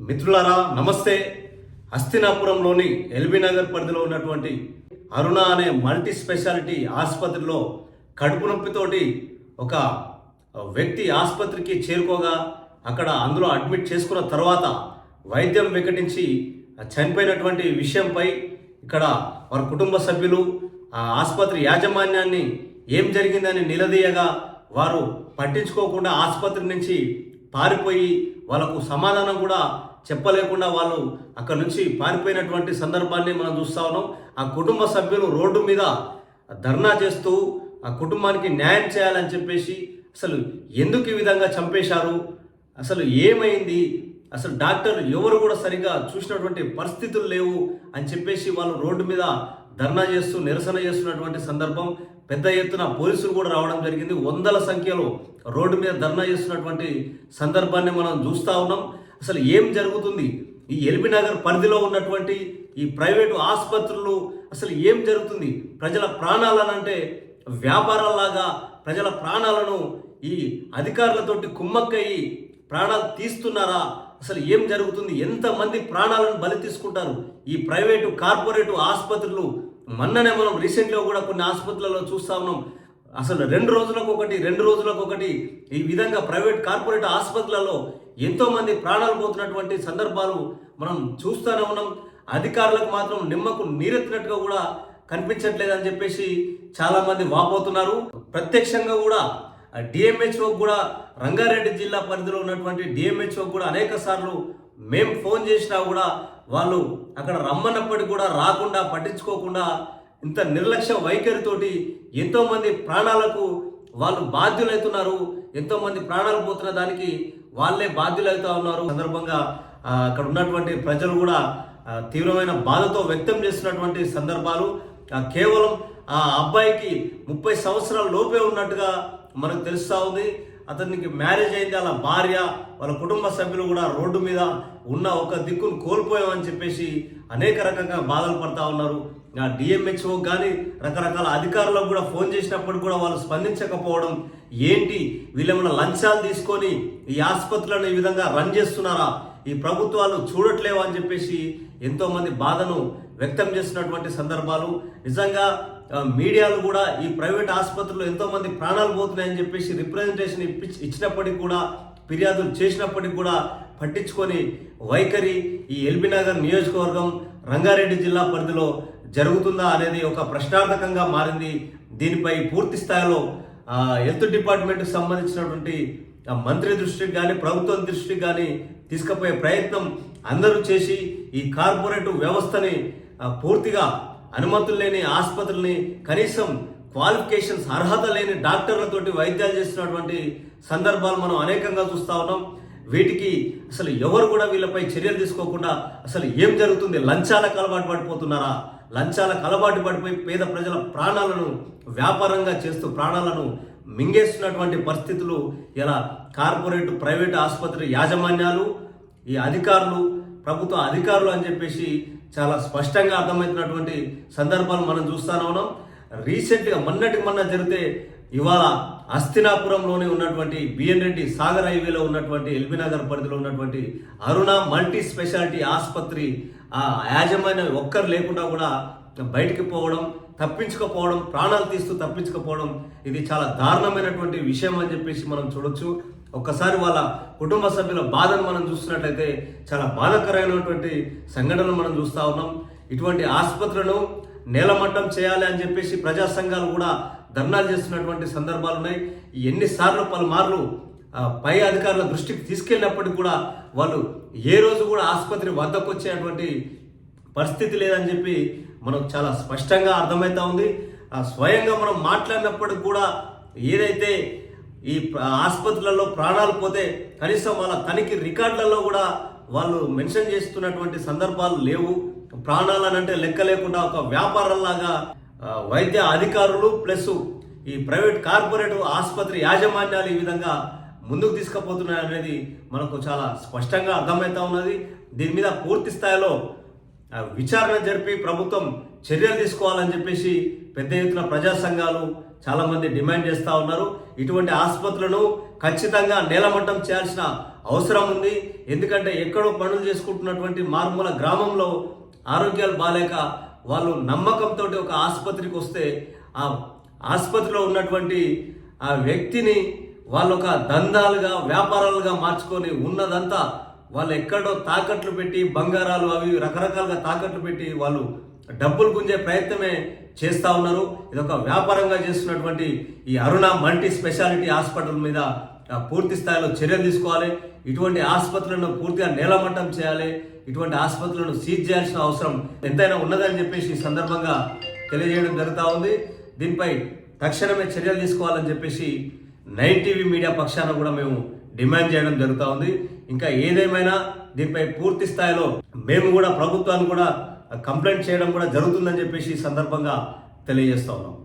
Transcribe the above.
మిత్రులారా నమస్తే. హస్తినాపురంలోని ఎల్బీ నగర్ పరిధిలో ఉన్నటువంటి అరుణ అనే మల్టీ స్పెషాలిటీ ఆసుపత్రిలో కడుపు నొప్పితోటి ఒక వ్యక్తి ఆసుపత్రికి చేరుకోగా అక్కడ అందులో అడ్మిట్ చేసుకున్న తర్వాత వైద్యం వికటించి చనిపోయినటువంటి విషయంపై ఇక్కడ వారి కుటుంబ సభ్యులు ఆ ఆసుపత్రి యాజమాన్యాన్ని ఏం జరిగిందని నిలదీయగా వారు పట్టించుకోకుండా ఆసుపత్రి నుంచి పారిపోయి వాళ్ళకు సమాధానం కూడా చెప్పలేకుండా వాళ్ళు అక్కడ నుంచి పారిపోయినటువంటి సందర్భాన్ని మనం చూస్తా ఉన్నాం. ఆ కుటుంబ సభ్యులు రోడ్డు మీద ధర్నా చేస్తూ ఆ కుటుంబానికి న్యాయం చేయాలని చెప్పేసి అసలు ఎందుకు ఈ విధంగా చంపేశారు, అసలు ఏమైంది, అసలు డాక్టర్ ఎవరు కూడా సరిగా చూసినటువంటి పరిస్థితులు లేవు అని చెప్పేసి వాళ్ళు రోడ్డు మీద ధర్నా చేస్తూ నిరసన చేస్తున్నటువంటి సందర్భం. పెద్ద ఎత్తున పోలీసులు కూడా రావడం జరిగింది. వందల సంఖ్యలో రోడ్డు మీద ధర్నా చేస్తున్నటువంటి సందర్భాన్ని మనం చూస్తూ ఉన్నాం. అసలు ఏం జరుగుతుంది ఈ ఎల్బీ నగర్ పరిధిలో ఉన్నటువంటి ఈ ప్రైవేటు ఆసుపత్రులు, అసలు ఏం జరుగుతుంది? ప్రజల ప్రాణాలనంటే వ్యాపారాల్లాగా ప్రజల ప్రాణాలను ఈ అధికారులతోటి కుమ్మక్కయి ప్రాణాలు తీస్తున్నారా? అసలు ఏం జరుగుతుంది? ఎంతమంది ప్రాణాలను బలి తీసుకుంటారు ఈ ప్రైవేటు కార్పొరేటు ఆసుపత్రులు? మొన్ననే మనం రీసెంట్గా కూడా కొన్ని ఆసుపత్రులలో చూస్తా ఉన్నాం. అసలు 2 రోజులకు ఒకటి ఈ విధంగా ప్రైవేట్ కార్పొరేట్ ఆసుపత్రులలో ఎంతోమంది ప్రాణాలు పోతున్నటువంటి సందర్భాలు మనం చూస్తూనే ఉన్నాం. అధికారులకు మాత్రం నిమ్మకు నీరెత్తినట్టుగా కూడా కనిపించట్లేదని చెప్పేసి చాలామంది వాపోతున్నారు. ప్రత్యక్షంగా కూడా డిఎంహెచ్ఓ కూడా రంగారెడ్డి జిల్లా పరిధిలో ఉన్నటువంటి డిఎంహెచ్ఓ కూడా అనేక సార్లు మేము ఫోన్ చేసినా కూడా వాళ్ళు అక్కడ రమ్మన్నప్పటికీ కూడా రాకుండా పట్టించుకోకుండా ఇంత నిర్లక్ష్య వైఖరితోటి ఎంతోమంది ప్రాణాలకు వాళ్ళు బాధ్యులవుతున్నారు. ఎంతోమంది ప్రాణాలు పోతున్న దానికి వాళ్ళే బాధ్యులవుతూ ఉన్నారు. సందర్భంగా అక్కడ ఉన్నటువంటి ప్రజలు కూడా తీవ్రమైన బాధతో వ్యక్తం చేస్తున్నటువంటి సందర్భాలు. కేవలం ఆ అబ్బాయికి 30 సంవత్సరాల లోపే ఉన్నట్టుగా మనకు తెలుస్తూ ఉంది. అతనికి మ్యారేజ్ అయింది, అలా భార్య వాళ్ళ కుటుంబ సభ్యులు కూడా రోడ్డు మీద ఉన్న ఒక దిక్కును కోల్పోయామని చెప్పేసి అనేక రకంగా బాధలు పడతా ఉన్నారు. డిఎంహెచ్ఓ కానీ రకరకాల అధికారులకు కూడా ఫోన్ చేసినప్పుడు కూడా వాళ్ళు స్పందించకపోవడం ఏంటి? వీళ్ళేమన్నా లంచాలు తీసుకొని ఈ ఆసుపత్రులను ఈ విధంగా రన్ చేస్తున్నారా? ఈ ప్రభుత్వాలు చూడట్లేవా అని చెప్పేసి ఎంతోమంది బాధను వ్యక్తం చేస్తున్నటువంటి సందర్భాలు. నిజంగా మీడియాలు కూడా ఈ ప్రైవేట్ ఆసుపత్రుల్లో ఎంతోమంది ప్రాణాలు పోతున్నాయని చెప్పేసి రిప్రజెంటేషన్ ఇచ్చినప్పటికీ కూడా, ఫిర్యాదులు చేసినప్పటికీ కూడా పట్టించుకొని వైఖరి ఈ ఎల్బీ నగర్ నియోజకవర్గం రంగారెడ్డి జిల్లా పరిధిలో జరుగుతుందా అనేది ఒక ప్రశ్నార్థకంగా మారింది. దీనిపై పూర్తి స్థాయిలో హెల్త్ డిపార్ట్మెంట్కి సంబంధించినటువంటి మంత్రి దృష్టికి కానీ ప్రభుత్వం దృష్టికి కానీ తీసుకుపోయే ప్రయత్నం అందరూ చేసి ఈ కార్పొరేట్ వ్యవస్థని పూర్తిగా అనుమతులు లేని ఆసుపత్రుల్ని, కనీసం క్వాలిఫికేషన్స్ అర్హత లేని డాక్టర్లతోటి వైద్యాలు చేస్తున్నటువంటి సందర్భాలు మనం అనేకంగా చూస్తూ ఉన్నాం. వీటికి అసలు ఎవరు కూడా వీళ్ళపై చర్యలు తీసుకోకుండా అసలు ఏం జరుగుతుంది? లంచాలకు అలవాటు పడిపోతున్నారా? లంచాలకు అలవాటు పడిపోయి పేద ప్రజల ప్రాణాలను వ్యాపారంగా చేస్తూ ప్రాణాలను మింగేస్తున్నటువంటి పరిస్థితులు ఇలా కార్పొరేట్ ప్రైవేట్ ఆసుపత్రి యాజమాన్యాలు, ఈ అధికారులు, ప్రభుత్వ అధికారులు అని చెప్పేసి చాలా స్పష్టంగా అర్థమవుతున్నటువంటి సందర్భాలు మనం చూస్తూనే ఉన్నాం. రీసెంట్గా మొన్న జరిగితే ఇవాళ హస్తినాపురంలోనే ఉన్నటువంటి బిఎన్ రెడ్డి సాగర్ హైవేలో ఉన్నటువంటి ఎల్బీ నగర్ పరిధిలో ఉన్నటువంటి అరుణ మల్టీ స్పెషాలిటీ ఆసుపత్రి ఆ యాజమాన్యం ఒక్కరు లేకుండా కూడా బయటికి పోవడం, తప్పించుకోపోవడం, ప్రాణాలు తీస్తూ తప్పించుకోపోవడం, ఇది చాలా దారుణమైనటువంటి విషయం అని చెప్పేసి మనం చూడొచ్చు. ఒక్కసారి వాళ్ళ కుటుంబ సభ్యుల బాధను మనం చూస్తున్నట్లయితే చాలా బాధాకరమైనటువంటి సంఘటనలు మనం చూస్తూ ఉన్నాం. ఇటువంటి ఆసుపత్రులను నేలమట్టం చేయాలి అని చెప్పేసి ప్రజా సంఘాలు కూడా ధర్నాలు చేస్తున్నటువంటి సందర్భాలు ఉన్నాయి. ఎన్నిసార్లు పలుమార్లు పై అధికారుల దృష్టికి తీసుకెళ్ళినప్పటికీ కూడా వాళ్ళు ఏ రోజు కూడా ఆసుపత్రి వద్దకు వచ్చేటువంటి పరిస్థితి లేదని చెప్పి మనకు చాలా స్పష్టంగా అర్థమవుతా ఉంది. స్వయంగా మనం మాట్లాడినప్పటికి కూడా ఏదైతే ఈ ఆసుపత్రులలో ప్రాణాలు పోతే కనీసం వాళ్ళ తనిఖీ రికార్డులలో కూడా వాళ్ళు మెన్షన్ చేస్తున్నటువంటి సందర్భాలు లేవు. ప్రాణాలనంటే లెక్క లేకుండా ఒక వ్యాపారంలాగా వైద్య అధికారులు ప్లస్ ఈ ప్రైవేట్ కార్పొరేట్ ఆసుపత్రి యాజమాన్యాలు ఈ విధంగా ముందుకు తీసుకుపోతున్నాయి అనేది మనకు చాలా స్పష్టంగా అర్థమవుతా ఉన్నది. దీని మీద పూర్తి స్థాయిలో విచారణ జరిపి ప్రభుత్వం చర్యలు తీసుకోవాలని చెప్పేసి పెద్ద ఎత్తున ప్రజా సంఘాలు చాలామంది డిమాండ్ చేస్తూ ఉన్నారు. ఇటువంటి ఆసుపత్రులను ఖచ్చితంగా నేలమట్టం చేయాల్సిన అవసరం ఉంది. ఎందుకంటే ఎక్కడో పనులు చేసుకుంటున్నటువంటి మారుమూల గ్రామంలో ఆరోగ్యాలు బాలేక వాళ్ళు నమ్మకంతో ఒక ఆసుపత్రికి వస్తే ఆ ఆసుపత్రిలో ఉన్నటువంటి ఆ వ్యక్తిని వాళ్ళు ఒక దందాలుగా వ్యాపారాలుగా మార్చుకొని ఉన్నదంతా వాళ్ళు ఎక్కడో తాకట్లు పెట్టి బంగారాలు అవి రకరకాలుగా తాకట్లు పెట్టి వాళ్ళు డబ్బులు గుంజే ప్రయత్నమే చేస్తూ ఉన్నారు. ఇది ఒక వ్యాపారంగా చేస్తున్నటువంటి ఈ అరుణ మల్టీ స్పెషాలిటీ హాస్పిటల్ మీద పూర్తి స్థాయిలో చర్యలు తీసుకోవాలి. ఇటువంటి ఆసుపత్రులను పూర్తిగా నేలమట్టం చేయాలి. ఇటువంటి ఆసుపత్రులను సీజ్ చేయాల్సిన అవసరం ఎంతైనా ఉన్నదని చెప్పేసి ఈ సందర్భంగా తెలియజేయడం జరుగుతూ ఉంది. దీనిపై తక్షణమే చర్యలు తీసుకోవాలని చెప్పేసి 9 టీవీ మీడియా పక్షాన కూడా మేము డిమాండ్ చేయడం జరుగుతూ ఉంది. ఇంకా ఏదేమైనా దీనిపై పూర్తి స్థాయిలో మేము కూడా ప్రభుత్వాన్ని కూడా కంప్లైంట్ చేయడం కూడా జరుగుతుందని చెప్పేసి ఈ సందర్భంగా తెలియజేస్తా ఉన్నాం.